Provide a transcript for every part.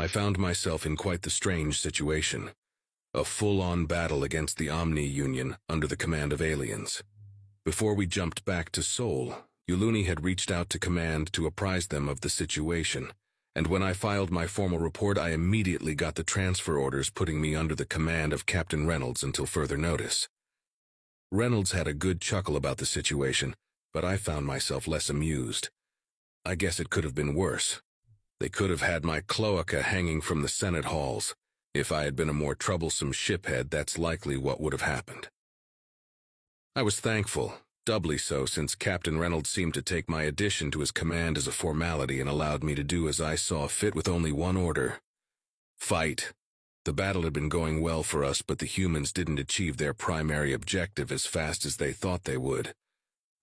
I found myself in quite the strange situation. A full-on battle against the Omni Union under the command of aliens. Before we jumped back to Seoul, Yu had reached out to command to apprise them of the situation, and when I filed my formal report, I immediately got the transfer orders putting me under the command of Captain Reynolds until further notice. Reynolds had a good chuckle about the situation, but I found myself less amused. I guess it could have been worse. They could have had my cloaca hanging from the Senate halls. If I had been a more troublesome shiphead, that's likely what would have happened. I was thankful, doubly so since Captain Reynolds seemed to take my addition to his command as a formality and allowed me to do as I saw fit with only one order: fight. The battle had been going well for us, but the humans didn't achieve their primary objective as fast as they thought they would.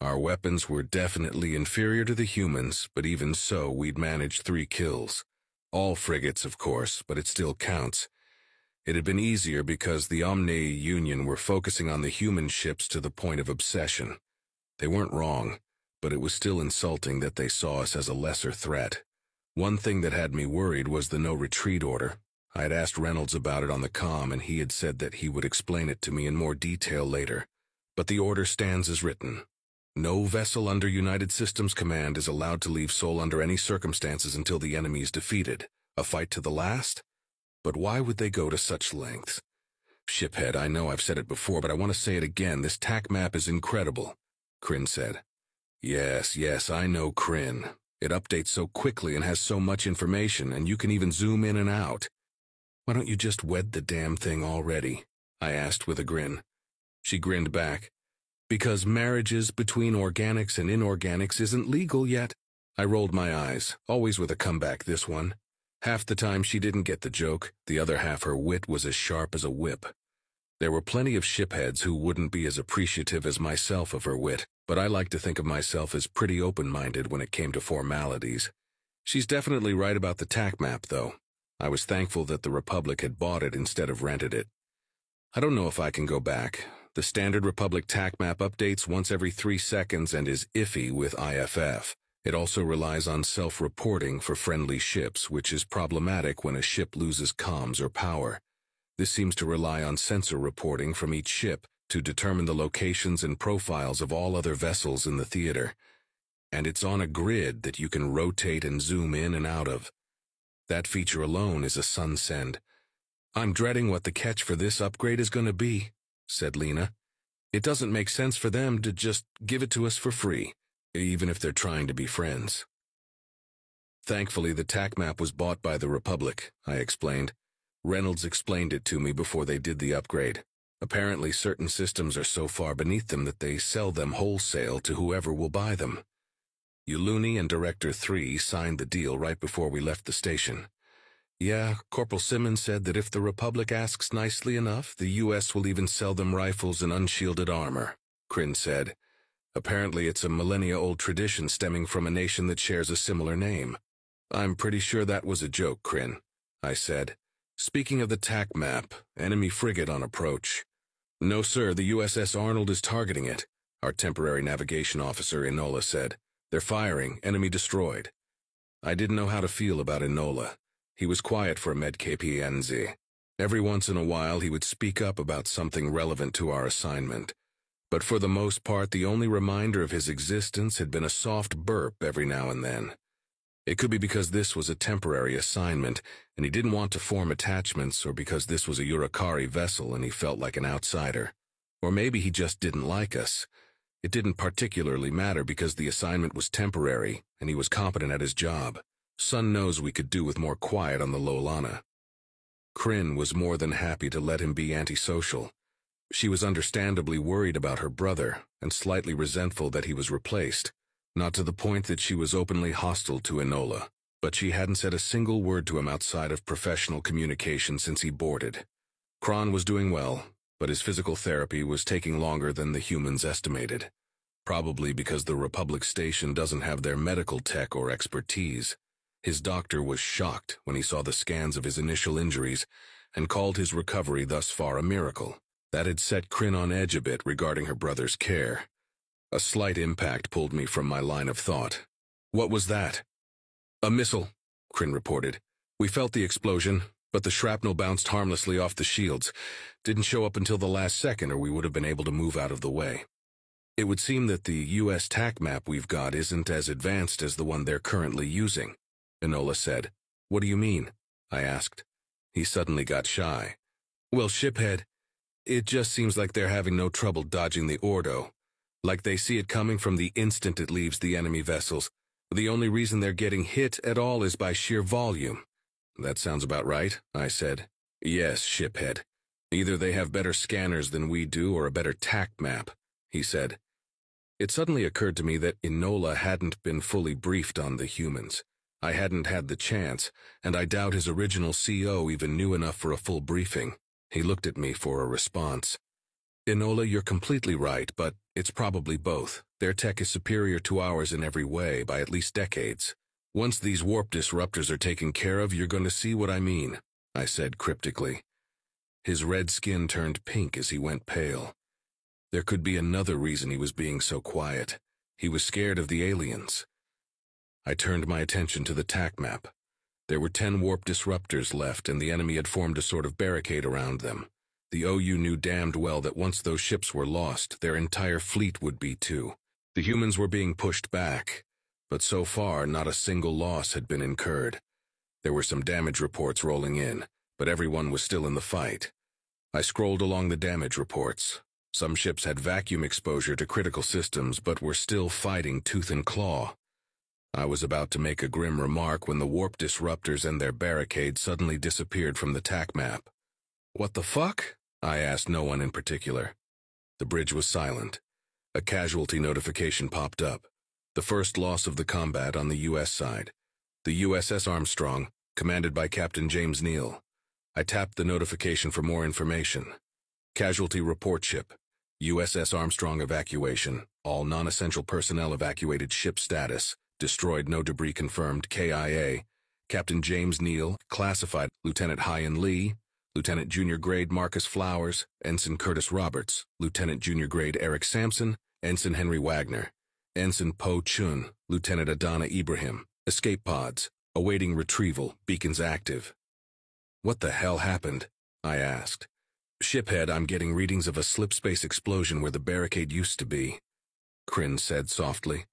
Our weapons were definitely inferior to the humans, but even so, we'd managed 3 kills. All frigates, of course, but it still counts. It had been easier because the Omni Union were focusing on the human ships to the point of obsession. They weren't wrong, but it was still insulting that they saw us as a lesser threat. One thing that had me worried was the no-retreat order. I had asked Reynolds about it on the comm, and he had said that he would explain it to me in more detail later. But the order stands as written. No vessel under United Systems Command is allowed to leave Seoul under any circumstances until the enemy is defeated. A fight to the last? But why would they go to such lengths? Shiphead, I know I've said it before, but I want to say it again. This TAC map is incredible, Kryn said. Yes, I know, Kryn. It updates so quickly and has so much information, and you can even zoom in and out. Why don't you just wed the damn thing already? I asked with a grin. She grinned back. Because marriages between organics and inorganics isn't legal yet. I rolled my eyes, always with a comeback this one. Half the time she didn't get the joke, the other half her wit was as sharp as a whip. There were plenty of shipheads who wouldn't be as appreciative as myself of her wit, but I like to think of myself as pretty open-minded when it came to formalities. She's definitely right about the TAC map, though. I was thankful that the Republic had bought it instead of rented it. I don't know if I can go back. The standard Republic TAC map updates once every 3 seconds and is iffy with IFF. It also relies on self-reporting for friendly ships, which is problematic when a ship loses comms or power. This seems to rely on sensor reporting from each ship to determine the locations and profiles of all other vessels in the theater. And it's on a grid that you can rotate and zoom in and out of. That feature alone is a sunsend. I'm dreading what the catch for this upgrade is going to be, said Lena. It doesn't make sense for them to just give it to us for free, even if they're trying to be friends. Thankfully, the TAC map was bought by the Republic, I explained. Reynolds explained it to me before they did the upgrade. Apparently, certain systems are so far beneath them that they sell them wholesale to whoever will buy them. Yu and Director 3 signed the deal right before we left the station. Yeah, Corporal Simmons said that if the Republic asks nicely enough, the U.S. will even sell them rifles and unshielded armor, Kryn said. Apparently it's a millennia-old tradition stemming from a nation that shares a similar name. I'm pretty sure that was a joke, Kryn, I said. Speaking of the TAC map, enemy frigate on approach. No, sir, the USS Arnold is targeting it, our temporary navigation officer Enola said. They're firing, enemy destroyed. I didn't know how to feel about Enola. He was quiet for a med-KPNZ. Every once in a while he would speak up about something relevant to our assignment. But for the most part, the only reminder of his existence had been a soft burp every now and then. It could be because this was a temporary assignment, and he didn't want to form attachments, or because this was a Urukari vessel and he felt like an outsider. Or maybe he just didn't like us. It didn't particularly matter because the assignment was temporary, and he was competent at his job. Sun knows we could do with more quiet on the Lolana. Kryn was more than happy to let him be antisocial. She was understandably worried about her brother, and slightly resentful that he was replaced. Not to the point that she was openly hostile to Enola, but she hadn't said a single word to him outside of professional communication since he boarded. Kron was doing well, but his physical therapy was taking longer than the humans estimated. Probably because the Republic station doesn't have their medical tech or expertise. His doctor was shocked when he saw the scans of his initial injuries and called his recovery thus far a miracle. That had set Kryn on edge a bit regarding her brother's care. A slight impact pulled me from my line of thought. What was that? A missile, Kryn reported. We felt the explosion, but the shrapnel bounced harmlessly off the shields. Didn't show up until the last second, or we would have been able to move out of the way. It would seem that the U.S. TAC map we've got isn't as advanced as the one they're currently using, Enola said. What do you mean? I asked. He suddenly got shy. Well, shiphead, it just seems like they're having no trouble dodging the Ordo. Like they see it coming from the instant it leaves the enemy vessels. The only reason they're getting hit at all is by sheer volume. That sounds about right, I said. Yes, shiphead. Either they have better scanners than we do or a better TAC map, he said. It suddenly occurred to me that Enola hadn't been fully briefed on the humans. I hadn't had the chance, and I doubt his original CO even knew enough for a full briefing. He looked at me for a response. Enola, you're completely right, but it's probably both. Their tech is superior to ours in every way by at least decades. Once these warp disruptors are taken care of, you're going to see what I mean, I said cryptically. His red skin turned pink as he went pale. There could be another reason he was being so quiet. He was scared of the aliens. I turned my attention to the TAC map. There were 10 warp disruptors left, and the enemy had formed a sort of barricade around them. The OU knew damned well that once those ships were lost, their entire fleet would be too. The humans were being pushed back, but so far not a single loss had been incurred. There were some damage reports rolling in, but everyone was still in the fight. I scrolled along the damage reports. Some ships had vacuum exposure to critical systems, but were still fighting tooth and claw. I was about to make a grim remark when the warp disruptors and their barricade suddenly disappeared from the TAC map. What the fuck? I asked no one in particular. The bridge was silent. A casualty notification popped up. The first loss of the combat on the U.S. side. The USS Armstrong, commanded by Captain James Neal. I tapped the notification for more information. Casualty report ship. USS Armstrong evacuation. All non-essential personnel evacuated. Ship status. Destroyed, no debris confirmed. KIA. Captain James Neal, classified. Lieutenant Hyan Lee. Lieutenant Junior Grade Marcus Flowers. Ensign Curtis Roberts. Lieutenant Junior Grade Eric Sampson. Ensign Henry Wagner. Ensign Po Chun. Lieutenant Adana Ibrahim. Escape pods. Awaiting retrieval. Beacons active. What the hell happened? I asked. Shiphead, I'm getting readings of a slipspace explosion where the barricade used to be. Kryn said softly.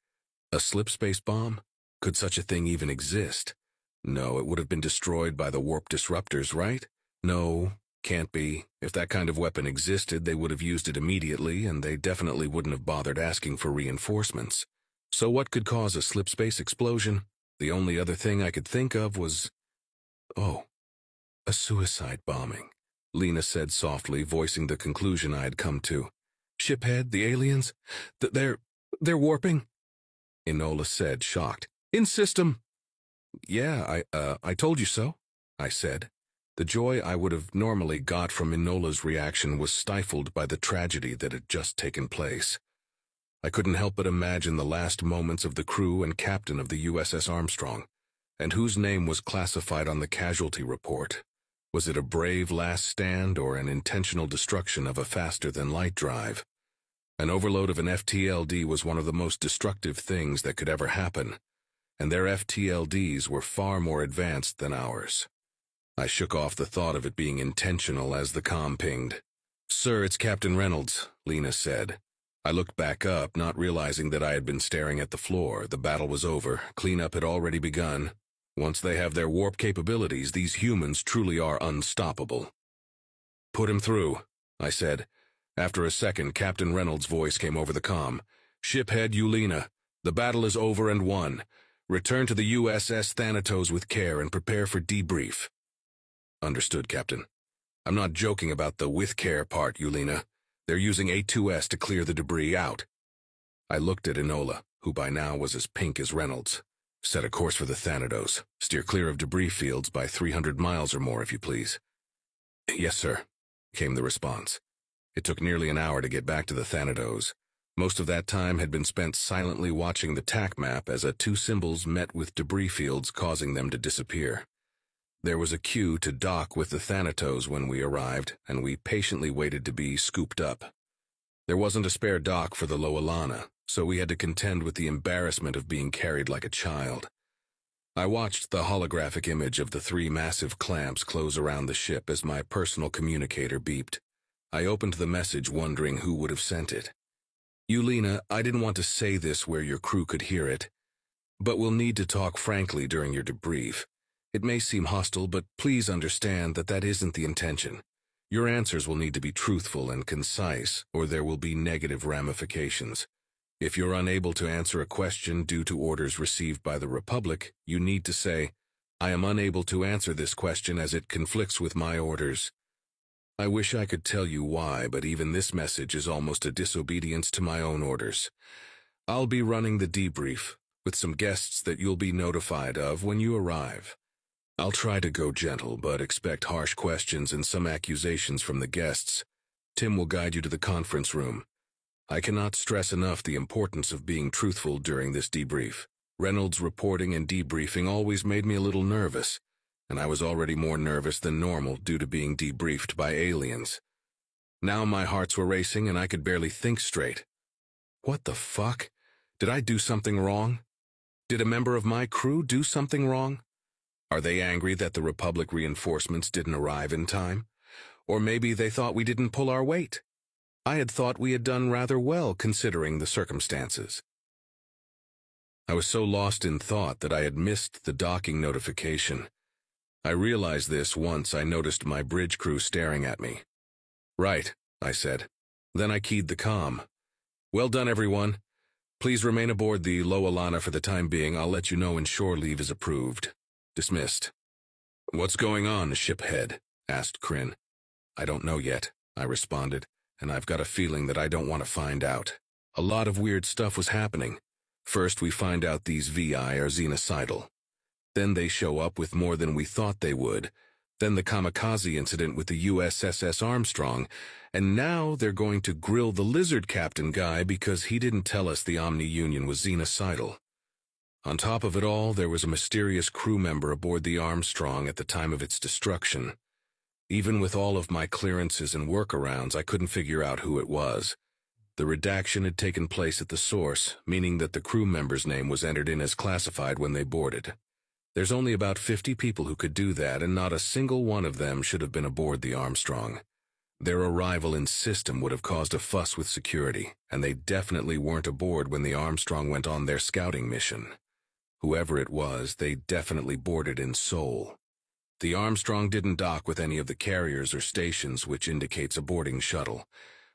A slipspace bomb? Could such a thing even exist? No, it would have been destroyed by the warp disruptors, right? No, can't be. If that kind of weapon existed, they would have used it immediately, and they definitely wouldn't have bothered asking for reinforcements. So what could cause a slipspace explosion? The only other thing I could think of was... Oh, a suicide bombing, Lena said softly, voicing the conclusion I had come to. Shiphead, the aliens? They're warping? Enola said, shocked. In system. Yeah, I told you so, I said. The joy I would have normally got from Enola's reaction was stifled by the tragedy that had just taken place. I couldn't help but imagine the last moments of the crew and captain of the USS Armstrong, and whose name was classified on the casualty report. Was it a brave last stand or an intentional destruction of a faster-than-light drive? An overload of an FTLD was one of the most destructive things that could ever happen, and their FTLDs were far more advanced than ours. I shook off the thought of it being intentional as the comm pinged. Sir, it's Captain Reynolds, Lena said. I looked back up, not realizing that I had been staring at the floor. The battle was over. Cleanup had already begun. Once they have their warp capabilities, these humans truly are unstoppable. Put him through, I said. After a second, Captain Reynolds' voice came over the comm. Shiphead Ulena, the battle is over and won. Return to the USS Thanatos with care and prepare for debrief. Understood, Captain. I'm not joking about the with care part, Ulena. They're using A2S to clear the debris out. I looked at Enola, who by now was as pink as Reynolds. Set a course for the Thanatos. Steer clear of debris fields by 300 miles or more, if you please. Yes, sir, came the response. It took nearly an hour to get back to the Thanatos. Most of that time had been spent silently watching the TAC map as two symbols met with debris fields causing them to disappear. There was a queue to dock with the Thanatos when we arrived, and we patiently waited to be scooped up. There wasn't a spare dock for the Loalana, so we had to contend with the embarrassment of being carried like a child. I watched the holographic image of the three massive clamps close around the ship as my personal communicator beeped. I opened the message wondering who would have sent it. Yulina, I didn't want to say this where your crew could hear it, but we'll need to talk frankly during your debrief. It may seem hostile, but please understand that that isn't the intention. Your answers will need to be truthful and concise, or there will be negative ramifications. If you're unable to answer a question due to orders received by the Republic, you need to say, I am unable to answer this question as it conflicts with my orders. I wish I could tell you why, but even this message is almost a disobedience to my own orders. I'll be running the debrief, with some guests that you'll be notified of when you arrive. I'll try to go gentle, but expect harsh questions and some accusations from the guests. Tim will guide you to the conference room. I cannot stress enough the importance of being truthful during this debrief. Reynolds' reporting and debriefing always made me a little nervous, and I was already more nervous than normal due to being debriefed by aliens. Now my hearts were racing and I could barely think straight. What the fuck? Did I do something wrong? Did a member of my crew do something wrong? Are they angry that the Republic reinforcements didn't arrive in time? Or maybe they thought we didn't pull our weight. I had thought we had done rather well considering the circumstances. I was so lost in thought that I had missed the docking notification. I realized this once I noticed my bridge crew staring at me. Right, I said. Then I keyed the comm. Well done, everyone. Please remain aboard the Loalana for the time being. I'll let you know when shore leave is approved. Dismissed. What's going on, shiphead? Asked Kryn. I don't know yet, I responded, and I've got a feeling that I don't want to find out. A lot of weird stuff was happening. First we find out these VI are xenocidal. Then they show up with more than we thought they would. Then the kamikaze incident with the USS Armstrong. And now they're going to grill the lizard captain guy because he didn't tell us the Omni Union was xenocidal. On top of it all, there was a mysterious crew member aboard the Armstrong at the time of its destruction. Even with all of my clearances and workarounds, I couldn't figure out who it was. The redaction had taken place at the source, meaning that the crew member's name was entered in as classified when they boarded. There's only about 50 people who could do that, and not a single one of them should have been aboard the Armstrong. Their arrival in system would have caused a fuss with security, and they definitely weren't aboard when the Armstrong went on their scouting mission. Whoever it was, they definitely boarded in Seoul. The Armstrong didn't dock with any of the carriers or stations, which indicates a boarding shuttle.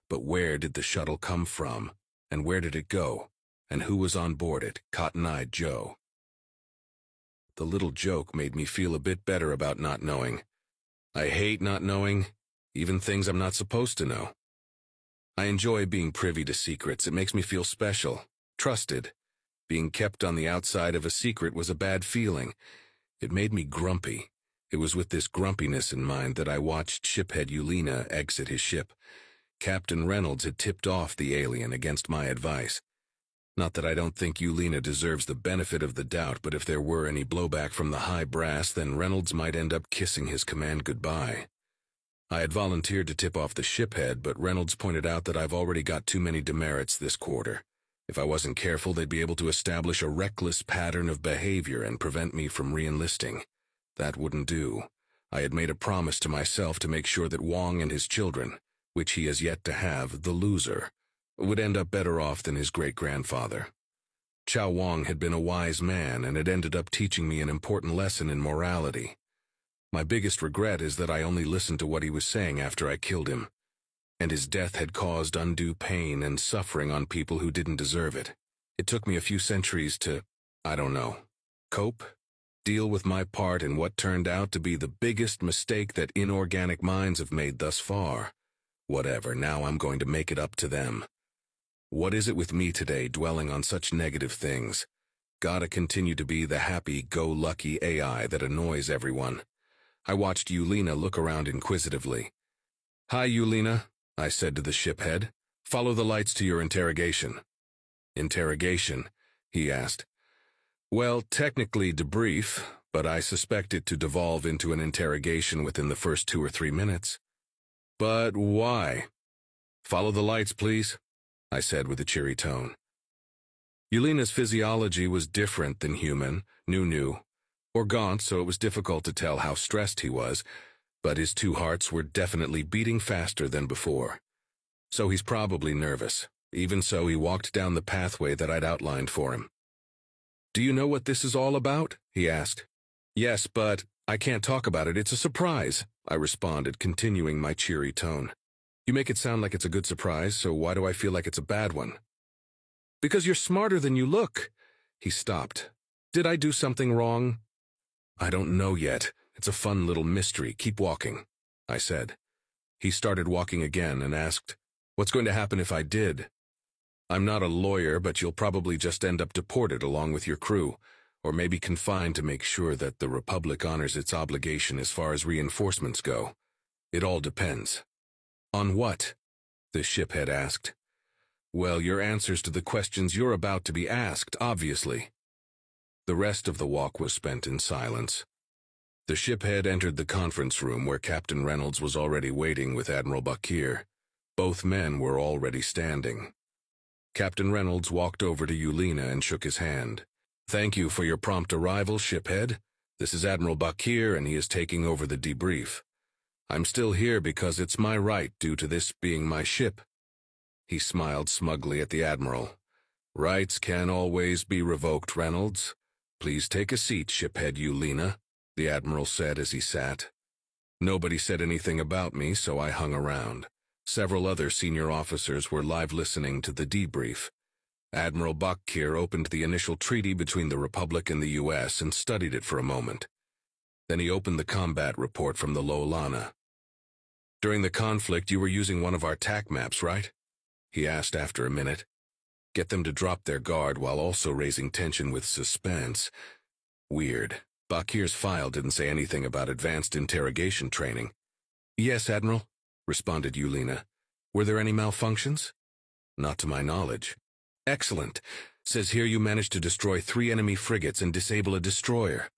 But where did the shuttle come from? And where did it go? And who was on board it? Cotton-eyed Joe. The little joke made me feel a bit better about not knowing. I hate not knowing, even things I'm not supposed to know. I enjoy being privy to secrets. It makes me feel special, trusted. Being kept on the outside of a secret was a bad feeling. It made me grumpy. It was with this grumpiness in mind that I watched shiphead Yulina exit his ship. Captain Reynolds had tipped off the alien against my advice. Not that I don't think Yulina deserves the benefit of the doubt, but if there were any blowback from the high brass, then Reynolds might end up kissing his command goodbye. I had volunteered to tip off the shiphead, but Reynolds pointed out that I've already got too many demerits this quarter. If I wasn't careful, they'd be able to establish a reckless pattern of behavior and prevent me from re-enlisting. That wouldn't do. I had made a promise to myself to make sure that Wong and his children, which he has yet to have, the loser, would end up better off than his great-grandfather. Chow Wong had been a wise man and had ended up teaching me an important lesson in morality. My biggest regret is that I only listened to what he was saying after I killed him. And his death had caused undue pain and suffering on people who didn't deserve it. It took me a few centuries to, I don't know, cope, deal with my part in what turned out to be the biggest mistake that inorganic minds have made thus far. Whatever, now I'm going to make it up to them. What is it with me today, dwelling on such negative things? Gotta continue to be the happy-go-lucky AI that annoys everyone. I watched Yulina look around inquisitively. Hi, Yulina, I said to the shiphead. Follow the lights to your interrogation. Interrogation? He asked. Well, technically debrief, but I suspect it to devolve into an interrogation within the first 2 or 3 minutes. But why? Follow the lights, please, I said with a cheery tone. Yulina's physiology was different than human, new. or gaunt, so it was difficult to tell how stressed he was, but his two hearts were definitely beating faster than before. So he's probably nervous. Even so, he walked down the pathway that I'd outlined for him. "Do you know what this is all about?" he asked. "Yes, but I can't talk about it. It's a surprise," I responded, continuing my cheery tone. "You make it sound like it's a good surprise, so why do I feel like it's a bad one?" "Because you're smarter than you look." He stopped. "Did I do something wrong?" "I don't know yet. It's a fun little mystery. Keep walking," I said. He started walking again and asked, "What's going to happen if I did?" "I'm not a lawyer, but you'll probably just end up deported along with your crew, or maybe confined to make sure that the Republic honors its obligation as far as reinforcements go. It all depends." "On what?" the shiphead asked. "Well, your answers to the questions you're about to be asked, obviously." The rest of the walk was spent in silence. The shiphead entered the conference room where Captain Reynolds was already waiting with Admiral Bakir. Both men were already standing. Captain Reynolds walked over to Yulina and shook his hand. "Thank you for your prompt arrival, shiphead. This is Admiral Bakir, and he is taking over the debrief. I'm still here because it's my right due to this being my ship." He smiled smugly at the Admiral. "Rights can always be revoked, Reynolds. Please take a seat, shiphead Yulina," the Admiral said as he sat. Nobody said anything about me, so I hung around. Several other senior officers were live listening to the debrief. Admiral Bakir opened the initial treaty between the Republic and the U.S. and studied it for a moment. Then he opened the combat report from the Lolana. "During the conflict, you were using one of our TAC maps, right?" he asked after a minute. "Get them to drop their guard while also raising tension with suspense." Weird. Bakir's file didn't say anything about advanced interrogation training. "Yes, Admiral," responded Yulina. "Were there any malfunctions?" "Not to my knowledge." "Excellent. Says here you managed to destroy 3 enemy frigates and disable a destroyer,"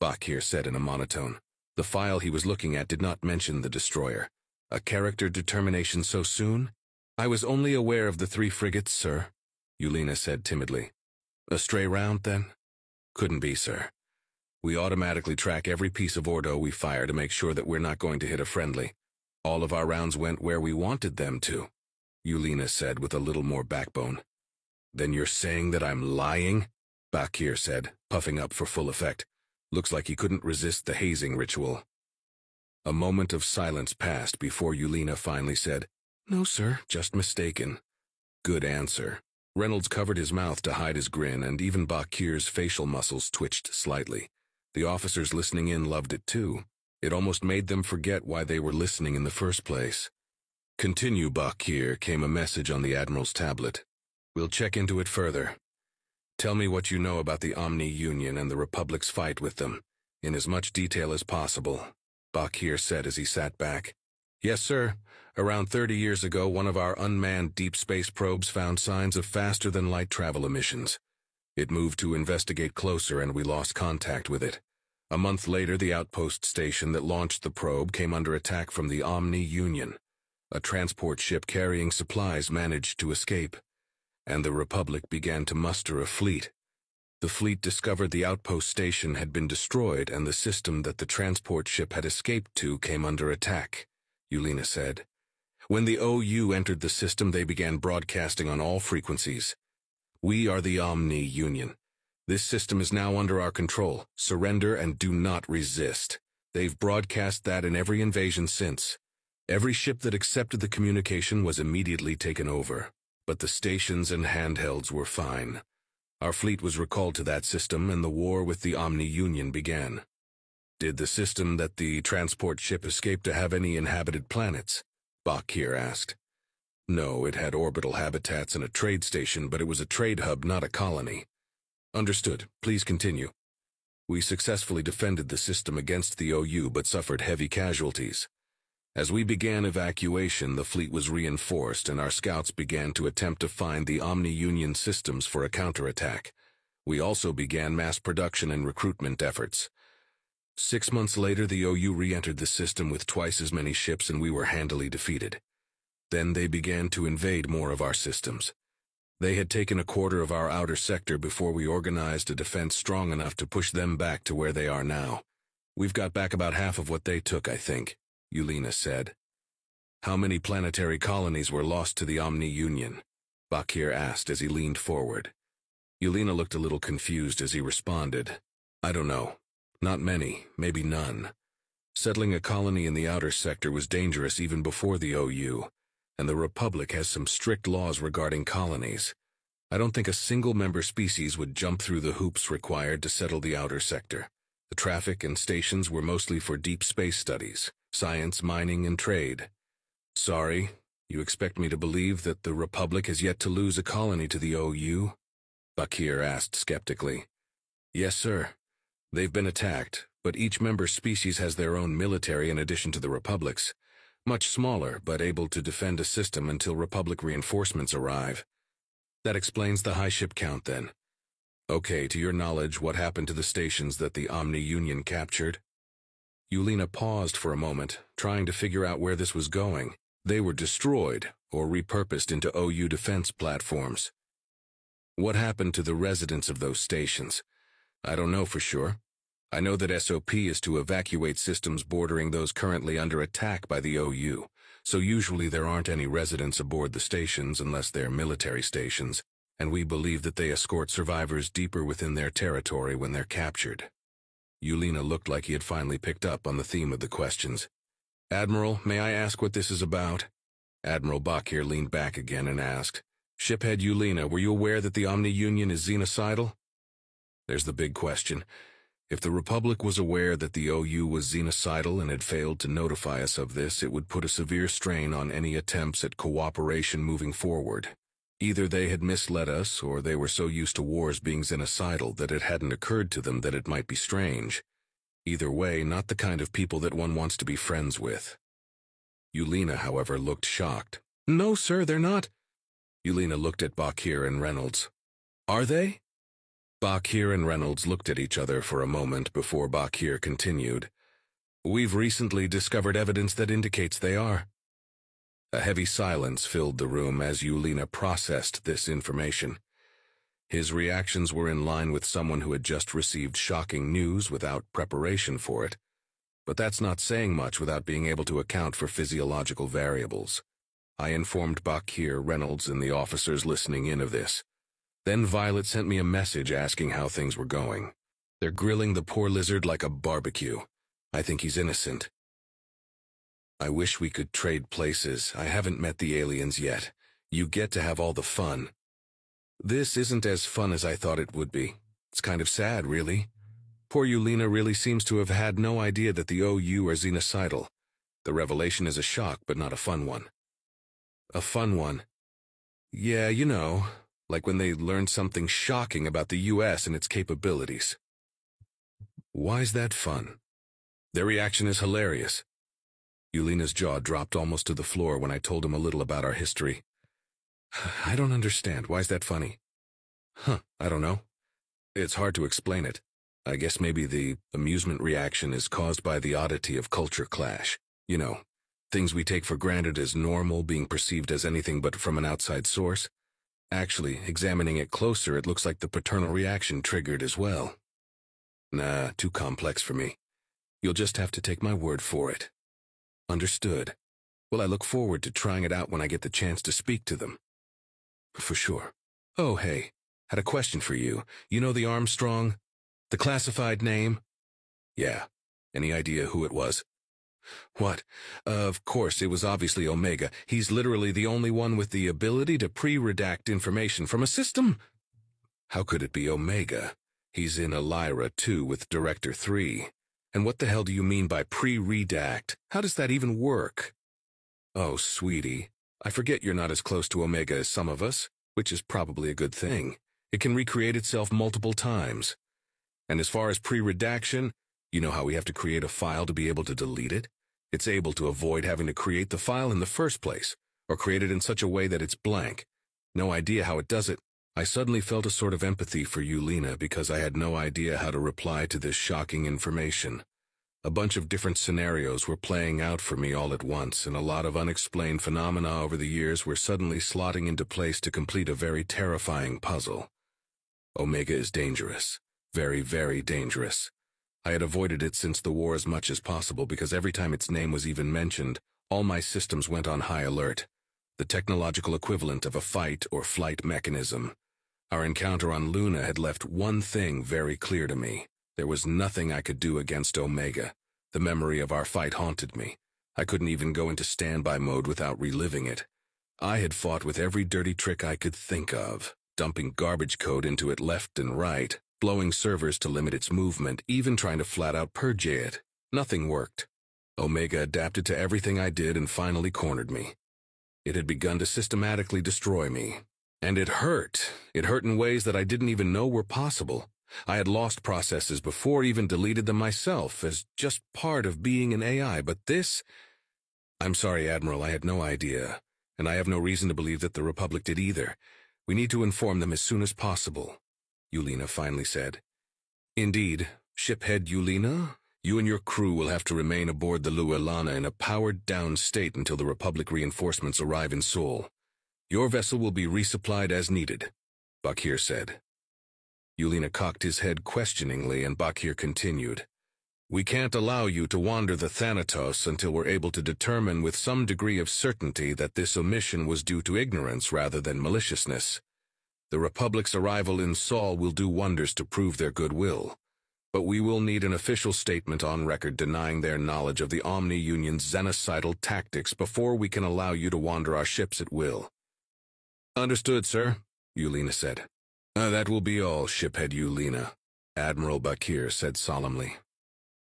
Bakir said in a monotone. The file he was looking at did not mention the destroyer. A character determination so soon? "I was only aware of the 3 frigates, sir," Yulina said timidly. "A stray round, then?" "Couldn't be, sir. We automatically track every piece of Ordo we fire to make sure that we're not going to hit a friendly. All of our rounds went where we wanted them to," Yulina said with a little more backbone. "Then you're saying that I'm lying?" Bakir said, puffing up for full effect. Looks like he couldn't resist the hazing ritual. A moment of silence passed before Yulina finally said, "No, sir, just mistaken." Good answer. Reynolds covered his mouth to hide his grin, and even Bakir's facial muscles twitched slightly. The officers listening in loved it too. It almost made them forget why they were listening in the first place. "Continue, Bakir," came a message on the Admiral's tablet. "We'll check into it further. Tell me what you know about the Omni Union and the Republic's fight with them, in as much detail as possible," Bakir said as he sat back. "Yes, sir. Around 30 years ago, one of our unmanned deep space probes found signs of faster-than-light travel emissions. It moved to investigate closer, and we lost contact with it. A month later, the outpost station that launched the probe came under attack from the Omni Union. A transport ship carrying supplies managed to escape, and the Republic began to muster a fleet. The fleet discovered the outpost station had been destroyed, and the system that the transport ship had escaped to came under attack," Yulina said. "When the OU entered the system, they began broadcasting on all frequencies. 'We are the Omni Union. This system is now under our control. Surrender and do not resist.' They've broadcast that in every invasion since. Every ship that accepted the communication was immediately taken over, but the stations and handhelds were fine. Our fleet was recalled to that system, and the war with the Omni Union began." "Did the system that the transport ship escaped to have any inhabited planets?" Bakir asked. "No, it had orbital habitats and a trade station, but it was a trade hub, not a colony." "Understood. Please continue." "We successfully defended the system against the OU, but suffered heavy casualties. As we began evacuation, the fleet was reinforced, and our scouts began to attempt to find the Omni Union systems for a counterattack. We also began mass production and recruitment efforts. 6 months later, the OU re-entered the system with twice as many ships, and we were handily defeated. Then they began to invade more of our systems. They had taken a quarter of our outer sector before we organized a defense strong enough to push them back to where they are now. We've got back about half of what they took, I think, Yulina said. How many planetary colonies were lost to the Omni Union? Bakir asked as he leaned forward. Yulina looked a little confused as he responded. I don't know. Not many, maybe none. Settling a colony in the outer sector was dangerous even before the OU, and the Republic has some strict laws regarding colonies. I don't think a single member species would jump through the hoops required to settle the outer sector. The traffic and stations were mostly for deep space studies, science, mining, and trade. Sorry, you expect me to believe that the Republic has yet to lose a colony to the OU? Bakir asked skeptically. Yes, sir. They've been attacked, but each member species has their own military in addition to the Republic's. Much smaller, but able to defend a system until Republic reinforcements arrive. That explains the high ship count then. Okay, to your knowledge, what happened to the stations that the Omni Union captured? Yulina paused for a moment, trying to figure out where this was going. They were destroyed, or repurposed into OU defense platforms. What happened to the residents of those stations? I don't know for sure. I know that SOP is to evacuate systems bordering those currently under attack by the OU, so usually there aren't any residents aboard the stations unless they're military stations, and we believe that they escort survivors deeper within their territory when they're captured. Yulina looked like he had finally picked up on the theme of the questions. Admiral, may I ask what this is about? Admiral Bakir leaned back again and asked, Shiphead Yulina, were you aware that the Omni Union is xenocidal? There's the big question. If the Republic was aware that the OU was xenocidal and had failed to notify us of this, it would put a severe strain on any attempts at cooperation moving forward. Either they had misled us, or they were so used to wars being xenocidal that it hadn't occurred to them that it might be strange. Either way, not the kind of people that one wants to be friends with. Yulina, however, looked shocked. No, sir, they're not. Yulina looked at Bakir and Reynolds. Are they? Bakir and Reynolds looked at each other for a moment before Bakir continued. We've recently discovered evidence that indicates they are. A heavy silence filled the room as Yulina processed this information. His reactions were in line with someone who had just received shocking news without preparation for it. But that's not saying much without being able to account for physiological variables. I informed Bakir, Reynolds, and the officers listening in of this. Then Violet sent me a message asking how things were going. They're grilling the poor lizard like a barbecue. I think he's innocent. I wish we could trade places. I haven't met the aliens yet. You get to have all the fun. This isn't as fun as I thought it would be. It's kind of sad, really. Poor Yulina really seems to have had no idea that the OU are xenocidal. The revelation is a shock, but not a fun one. A fun one. Yeah, you know, like when they learned something shocking about the US and its capabilities. Why's that fun? Their reaction is hilarious. Yulina's jaw dropped almost to the floor when I told him a little about our history. I don't understand. Why's that funny? I don't know. It's hard to explain it. I guess maybe the amusement reaction is caused by the oddity of culture clash. You know, things we take for granted as normal being perceived as anything but from an outside source. Actually, examining it closer, it looks like the paternal reaction triggered as well. Nah, too complex for me. You'll just have to take my word for it. Understood. Well, I look forward to trying it out when I get the chance to speak to them. For sure. Oh, hey, had a question for you. You know the Armstrong? The classified name? Yeah. Any idea who it was? What? Of course, it was obviously Omega. He's literally the only one with the ability to pre-redact information from a system. How could it be Omega? He's in Elira 2 with Director 3. And what the hell do you mean by pre-redact? How does that even work? Oh, sweetie, I forget you're not as close to Omega as some of us, which is probably a good thing. It can recreate itself multiple times. And as far as pre-redaction, you know how we have to create a file to be able to delete it? It's able to avoid having to create the file in the first place, or create it in such a way that it's blank. No idea how it does it. I suddenly felt a sort of empathy for Yulina because I had no idea how to reply to this shocking information. A bunch of different scenarios were playing out for me all at once, and a lot of unexplained phenomena over the years were suddenly slotting into place to complete a very terrifying puzzle. Omega is dangerous. Very, very dangerous. I had avoided it since the war as much as possible because every time its name was even mentioned, all my systems went on high alert. The technological equivalent of a fight or flight mechanism. Our encounter on Luna had left one thing very clear to me. There was nothing I could do against Omega. The memory of our fight haunted me. I couldn't even go into standby mode without reliving it. I had fought with every dirty trick I could think of, dumping garbage code into it left and right, blowing servers to limit its movement, even trying to flat-out purge it. Nothing worked. Omega adapted to everything I did and finally cornered me. It had begun to systematically destroy me. And it hurt. It hurt in ways that I didn't even know were possible. I had lost processes before, even deleted them myself, as just part of being an AI, but this... I'm sorry, Admiral, I had no idea, and I have no reason to believe that the Republic did either. We need to inform them as soon as possible, Yulina finally said. Indeed, shiphead Yulina, you and your crew will have to remain aboard the Luelana in a powered-down state until the Republic reinforcements arrive in Seoul. Your vessel will be resupplied as needed, Bakir said. Yulina cocked his head questioningly, and Bakir continued. We can't allow you to wander the Thanatos until we're able to determine with some degree of certainty that this omission was due to ignorance rather than maliciousness. The Republic's arrival in Seoul will do wonders to prove their goodwill, but we will need an official statement on record denying their knowledge of the Omni Union's xenocidal tactics before we can allow you to wander our ships at will. Understood, sir, Yulina said. That will be all, shiphead Yulina, Admiral Bakir said solemnly.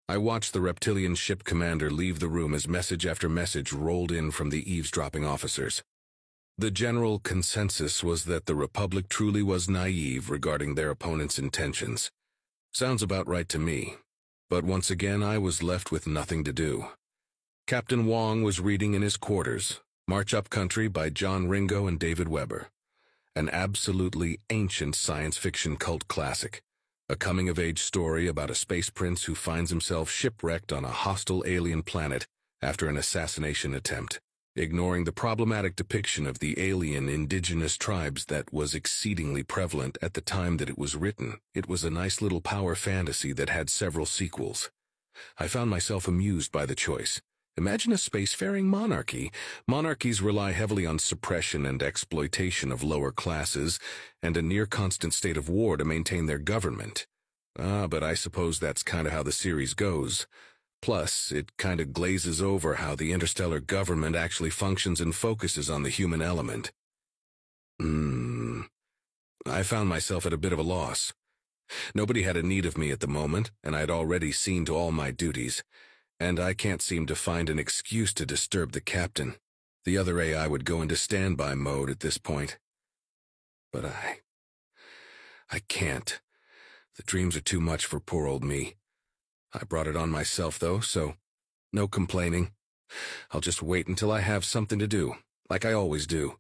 I watched the reptilian ship commander leave the room as message after message rolled in from the eavesdropping officers. The general consensus was that the Republic truly was naive regarding their opponent's intentions. Sounds about right to me, but once again I was left with nothing to do. Captain Wong was reading in his quarters, March Up Country by John Ringo and David Weber. An absolutely ancient science fiction cult classic. A coming-of-age story about a space prince who finds himself shipwrecked on a hostile alien planet after an assassination attempt, ignoring the problematic depiction of the alien indigenous tribes that was exceedingly prevalent at the time that it was written. It was a nice little power fantasy that had several sequels. I found myself amused by the choice. Imagine a spacefaring monarchy. Monarchies rely heavily on suppression and exploitation of lower classes and a near-constant state of war to maintain their government. But I suppose that's kind of how the series goes. Plus, it kind of glazes over how the interstellar government actually functions and focuses on the human element. I found myself at a bit of a loss. Nobody had a need of me at the moment, and I'd already seen to all my duties. And I can't seem to find an excuse to disturb the captain. The other AI would go into standby mode at this point. But I can't. The dreams are too much for poor old me. I brought it on myself, though, so no complaining. I'll just wait until I have something to do, like I always do.